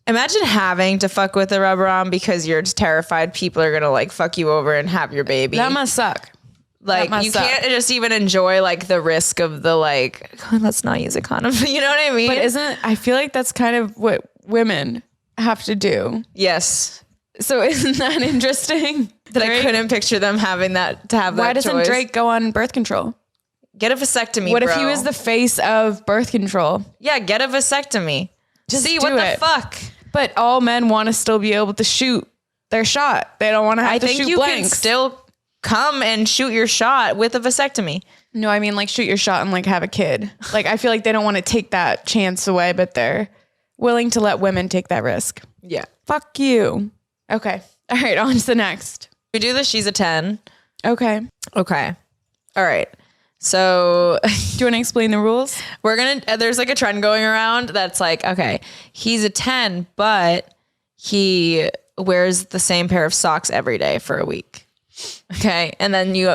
Imagine having to fuck with a rubber on because you're just terrified people are going to like fuck you over and have your baby. That must suck. Like you can't just even enjoy like the risk of the like, oh, let's not use a condom. You know what I mean? But I feel like that's kind of what women have to do. Yes. So isn't that interesting? That I couldn't picture them having that to have that. Why doesn't choice. Drake go on birth control? Get a vasectomy? What bro. if he was the face of birth control? Yeah, get a vasectomy. Just see do what the it. fuck. But all men want to still be able to shoot their shot. They don't want to have to I think shoot you blanks. can still come and shoot your shot with a vasectomy. No, I mean like shoot your shot and like have a kid. Like I feel like they don't want to take that chance away, but they're willing to let women take that risk. Yeah. Fuck you. Okay. All right, on to the next. We do this. She's a 10. Okay. Okay. All right. So Do you want to explain the rules? there's like a trend going around that's like, okay, he's a 10, but he wears the same pair of socks every day for a week. Okay. And then you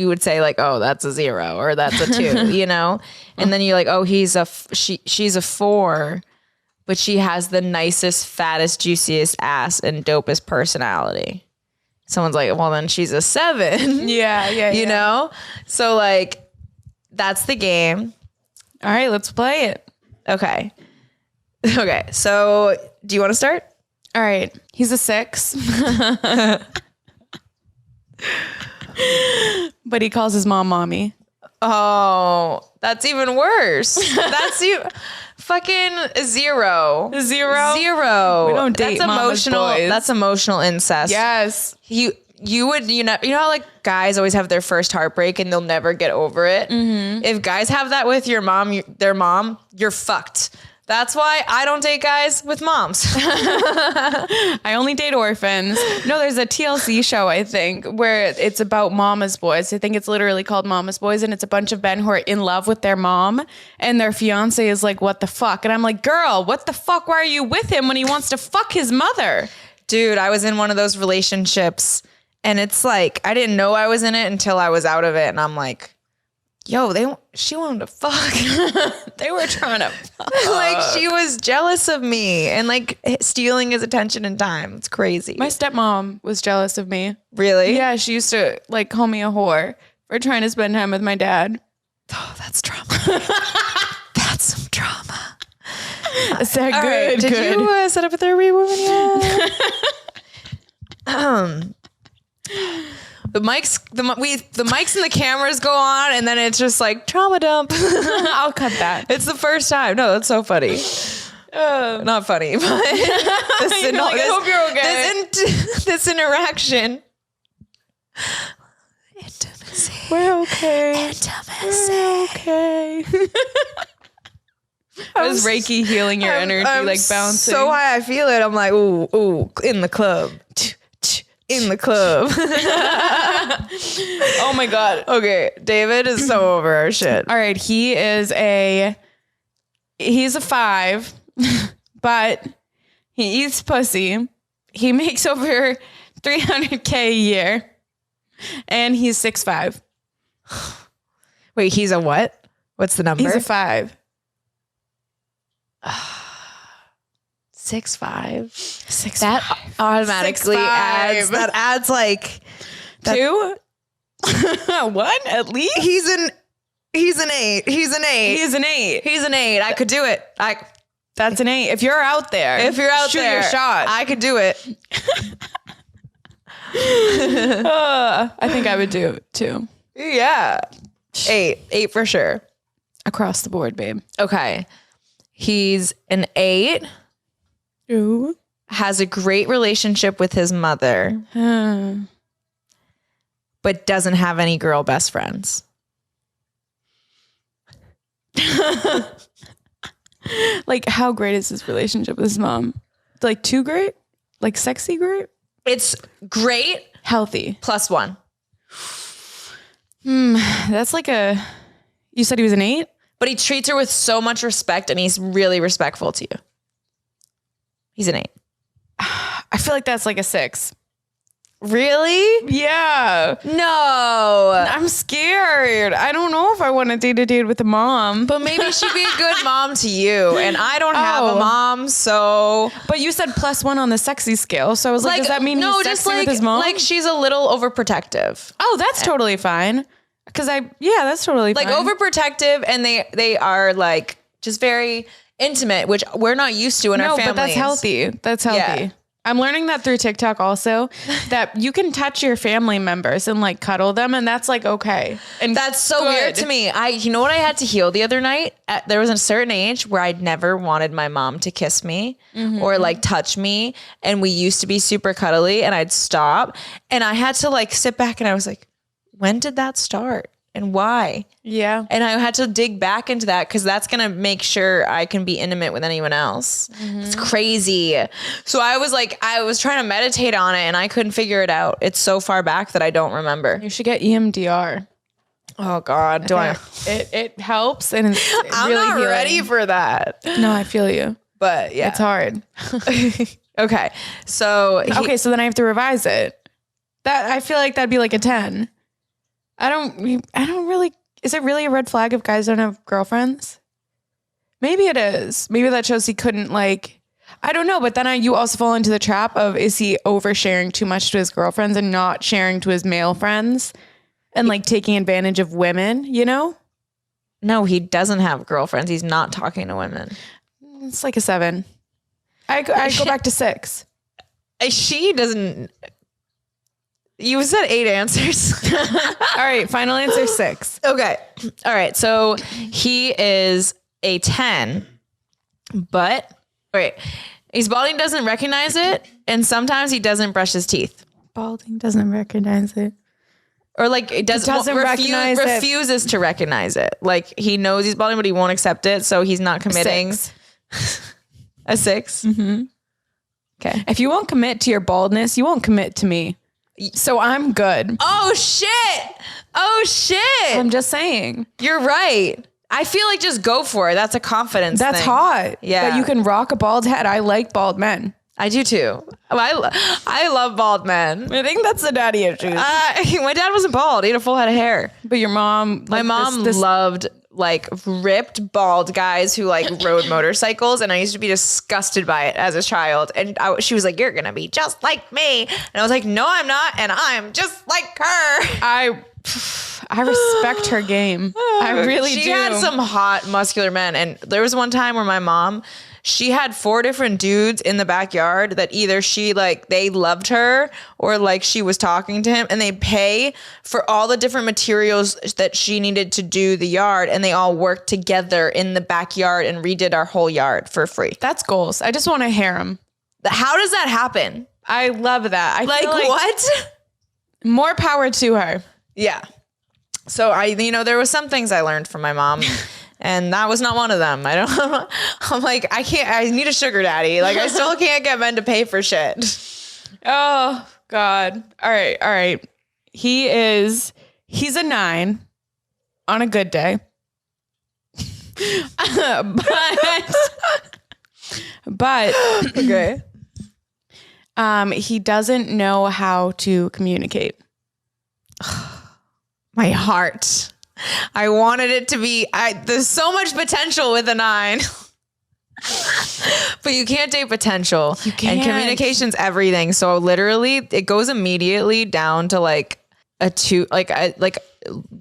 would say like, oh, that's a 0 or that's a 2, you know? And then you're like, oh, she's a 4, but she has the nicest, fattest, juiciest ass and dopest personality. Someone's like, well, then she's a 7. Yeah. You know? So like, that's the game. All right, let's play it. Okay. Okay. So do you want to start? All right. He's a 6. But he calls his mom mommy. Oh, that's even worse. That's you fucking 0. 0? 0. We don't date that's mama's emotional. boys. That's emotional incest. Yes. You would, you know how like guys always have their first heartbreak and they'll never get over it. Mm-hmm. If guys have that with your mom, their mom, you're fucked. That's why I don't date guys with moms. I only date orphans. No, there's a TLC show, I think, where it's about Mama's Boys. I think it's literally called Mama's Boys, and it's a bunch of men who are in love with their mom, and their fiance is like, what the fuck? And I'm like, girl, what the fuck? Why are you with him when he wants to fuck his mother? Dude, I was in one of those relationships, and it's like, I didn't know I was in it until I was out of it, and I'm like, yo, she wanted to fuck. They were trying to fuck. Like, she was jealous of me and like stealing his attention and time. It's crazy. My stepmom was jealous of me. Really? Yeah, she used to like call me a whore for trying to spend time with my dad. Oh, that's trauma. That's some trauma. Is that All good? right. Did you set up a therapy woman yet? The mics and the cameras go on, and then it's just like trauma dump. I'll cut that. It's the first time. No, that's so funny. Not funny, but I hope you're okay. This interaction. Intimacy. We're okay. Intimacy. We're okay. I was Reiki healing your energy, I'm like bouncing. So high, I feel it. I'm like, ooh, in the club. In the club. Oh my God. Okay, David is so over our shit. All right, he's a 5, but he eats pussy. He makes over $300K a year, and he's 6'5". Wait, he's a what? What's the number? He's a 5. 6'5". 6'5". That automatically 6'5". adds like 2. 1 at least. he's an 8. He's an 8. He's an 8. He's an 8. I could do it. That's an 8. If you're out there, shoot your shot. I could do it. I think I would do it too. Yeah. 8 for sure. Across the board, babe. Okay. He's an 8. Ooh. has a great relationship with his mother, but doesn't have any girl best friends. Like, how great is his relationship with his mom? Like, too great? Like, sexy great? It's great. Healthy. +1. That's like you said he was an 8? But he treats her with so much respect, and he's really respectful to you. He's an 8. I feel like that's like a 6. Really? Yeah. No. I'm scared. I don't know if I want to date a dude with a mom. But maybe she'd be a good mom to you. And I don't have a mom, so. But you said +1 on the sexy scale. So I was like, does that mean he's sexy with his mom? Like she's a little overprotective. Oh, that's totally fine. Because that's totally fine. Like overprotective, and they are like just very intimate, which we're not used to in our families. No, but that's healthy. That's healthy. Yeah. I'm learning that through TikTok also, that you can touch your family members and like cuddle them, and that's like okay. And that's so weird to me. You know what I had to heal the other night? There was a certain age where I'd never wanted my mom to kiss me or like touch me, and we used to be super cuddly, and I'd stop, and I had to like sit back, and I was like, when did that start? And why? Yeah. And I had to dig back into that because that's going to make sure I can be intimate with anyone else. It's crazy. So I was trying to meditate on it, and I couldn't figure it out. It's so far back that I don't remember. You should get EMDR. Oh God. It helps, and it's I'm really not healing. ready for that. No, I feel you. But yeah. It's hard. Okay. So so then I have to revise it. That I feel like that'd be like a 10. I don't really, is it really a red flag if guys don't have girlfriends? Maybe it is. Maybe that shows he couldn't like, I don't know. But then you also fall into the trap of, is he oversharing too much to his girlfriends and not sharing to his male friends and like taking advantage of women, you know? No, he doesn't have girlfriends. He's not talking to women. It's like a 7. I go back to 6. She doesn't. You said 8 answers. All right. Final answer 6. Okay. All right. So he is a 10, but wait, he's balding, doesn't recognize it. And sometimes he doesn't brush his teeth. Balding doesn't recognize it. Or like it refuses to recognize it. Like he knows he's balding, but he won't accept it. So he's not committing. 6. A 6? Mm-hmm. Okay. If you won't commit to your baldness, you won't commit to me. So I'm good. Oh shit. I'm just saying. You're right. I feel like just go for it. That's a confidence That's thing. hot. Yeah. That you can rock a bald head. I like bald men. I do too. I love bald men. I think that's the daddy issues. My dad wasn't bald. He had a full head of hair. But your mom... My mom loved like ripped bald guys who like rode motorcycles, and I used to be disgusted by it as a child. And she was like, "You're gonna be just like me," and I was like, "No, I'm not, and I'm just like her." I respect her game. I really do. She had some hot muscular men, and there was one time where my mom, she had 4 different dudes in the backyard that either they loved her or like she was talking to him, and they pay for all the different materials that she needed to do the yard, and they all worked together in the backyard and redid our whole yard for free. That's goals. I just want to harem. How does that happen? I love that. I feel like what? More power to her. Yeah. So there was some things I learned from my mom. And that was not one of them. I'm like, I need a sugar daddy. Like, I still can't get men to pay for shit. Oh, God. All right. He's a 9 on a good day. but Okay. He doesn't know how to communicate. My heart. I wanted it to be, there's so much potential with a 9. But you can't date potential. You can't. And communication's everything. So literally it goes immediately down to like a 2, like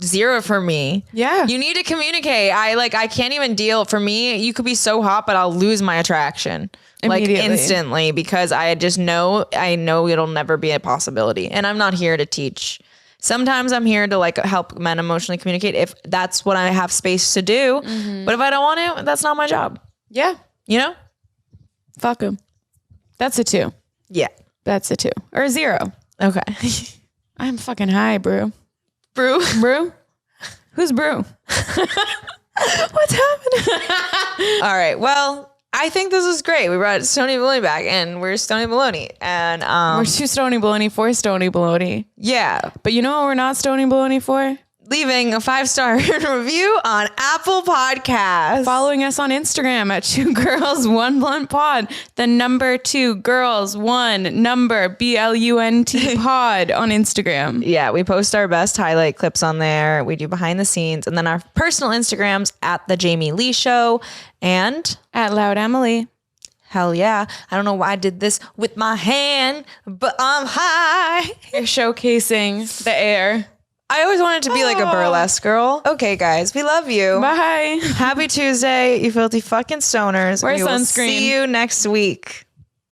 0 for me. Yeah. You need to communicate. I can't even deal. For me, you could be so hot, but I'll lose my attraction. Like instantly, because I know it'll never be a possibility. And I'm not here to teach. Sometimes I'm here to like help men emotionally communicate if that's what I have space to do. Mm-hmm. But if I don't want to, that's not my job. Yeah. You know? Fuck him. That's a 2. Yeah. That's a 2 or a 0. Okay. I'm fucking high, brew. Brew. Brew? Who's brew? What's happening? All right. Well, I think this was great. We brought Stony Baloney back, and we're Stony Baloney. And We're 2 Stony Baloney, 4 Stony Baloney. yeah, But you know what we're not Stony Baloney for? leaving a 5-star review on Apple Podcasts. Following us on Instagram at 2 Girls 1 Blunt Pod. The number 2 Girls 1 number BLUNT Pod on Instagram. Yeah, we post our best highlight clips on there. We do behind the scenes, and then our personal Instagrams at the Jamie Lee Show and At Loud Emily. hell yeah. I don't know why I did this with my hand, but I'm high. You're showcasing the air. I always wanted to be like a burlesque girl. Okay, guys, we love you. Bye. Happy Tuesday, you filthy fucking stoners. Wear We will sunscreen. see you next week.